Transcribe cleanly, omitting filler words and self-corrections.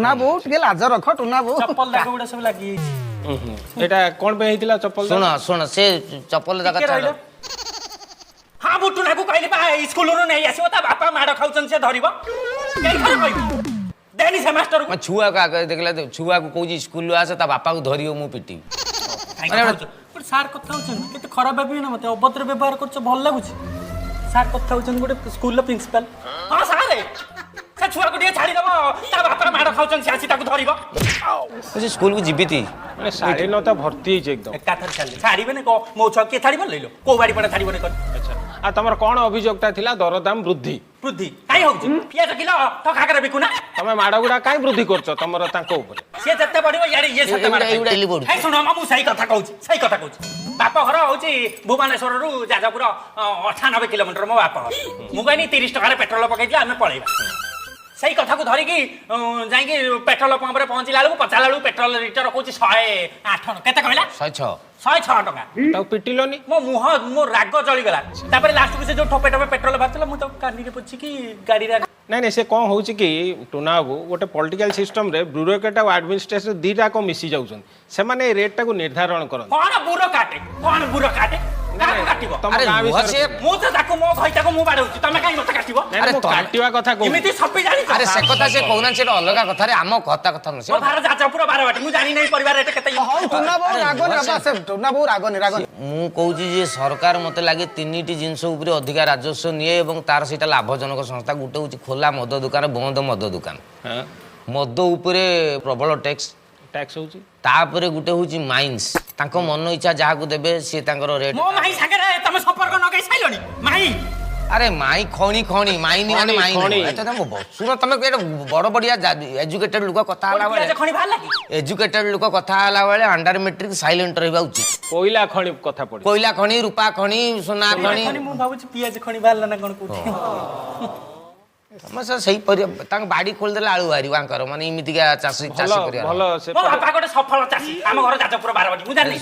tuna बो टिके लाज रख टुना बो चप्पल दाग गुड़ा सब लागी एटा कोन पे हेतिला चप्पल सुन से चप्पल जगह रहलो हां बो टुना को कहले बा स्कूल रो नहीं आसीबो ता बापा माड खाउछन से धरिबो केन खर कहबो देनी से मास्टर को छुआ का देखला छुआ को कोजी स्कूल आसे ता बापा को धरियो मु पिटी पर सार कथा होछन केते खराब भाबी ना मते अभद्र व्यवहार करछ भल लागुछ सार कथा होछन गोटे स्कूल रो प्रिंसिपल हां सार से छुआ को दिए छाड़ी दबो ता बापा माड खाउछन से आसी ताको धरिबो मुझे स्कूल को जीविती माने साड़ी नता भर्ती है एकदम एक काथर छाड़ी छाड़ीबे ने को मो छ के छाड़ीबो लइलो को बाड़ी पडा छाड़ीबो ने कर अच्छा आ तमर कोन अभियोगता थिला दरदाम वृद्धि वृद्धि काई होछ पियाज किलो ठका करे बिकुना तमे माडगुडा काई वृद्धि करछ तमर तांको ऊपर से जत्ते बढिबो याडी ये सत्ते माड एउडा लिबोड हे सुनो मु सही कथा कहूछ बाप घर होची भुवनेश्वर रु जाजापुर 98 किलोमीटर मो बाप मु कहनी 30 टका रे पेट्रोल पकैदिया हमें पळेबा सही कथा को धरिकी जाइकी पेट्रोल पंप रे पहुंचिला बेलू पचाला बेलू पेट्रोल लिटर कहूची 108 केते कहला 106 टका ताऊ पिटिलोनी मो मुह मो राग जळी गला तापर लास्ट को से जो ठोपे ठोपे पेट्रोल भरतला मु तो कानी रे पुछि की गाड़ी रे नहीं नहीं से कौन होची कि टुना बाबू गोटे पॉलिटिकल सिस्टम रे ब्यूरोक्रेट और एडमिनिस्ट्रेशन दीटा को मिसी जाउछन से माने रेट टा को निर्धारण करन कौन बुरो काटे काको काटिबो तम अरे गावी मुह से से मु तो ताको मो भइता को मु बाडौची तमे काई मते काटिबो अरे काटिवा कथा को एमिति सपी जानी अरे से कथा से कहना से अलग कथा रे आम कथा न से मो भार जाजापुर 12 बाटी मु जानी नै परिवार रेट केते हौ टुना बो राग ने बा से टुना बो राग मु कहूची जे सरकार मते लागे तीनटी जिंस ऊपर अधिक राजस्व निये एवं तार सेटा लाभजनक संस्था गुटे होची खोला मद दुकान बंद मद दुकान हां मद ऊपर प्रबल टैक्स होची तापरे गुटे होची माइंस तांको मन इच्छा जहा को देबे से तांकर रेट मो माई संगे रे तमे संपर्क न गई साइलोनी माई अरे माई खणी माइनी माने माइनी अच्छा तुम सुनो तुम बड़ बढ़िया एजुकेटेड लोक कथा हला पियाज खणी भाल लागी एजुकेटेड लोक कथा हला बेले अंडर मैट्रिक साइलेंट रहबा उचित कोयला खणी कथा पड़ी कोयला खणी रूपा खणी सोना खणी मु भाबुची पियाज खणी भाल ना कोन कोठी समस्या सही पर तांग बाड़ी खोल देला आळू हारी वांकर माने इमितिका चासी करिया भलो से मो बापा गोटे सफल चासी हम घर जाजपुर 12 बाटी मु जानी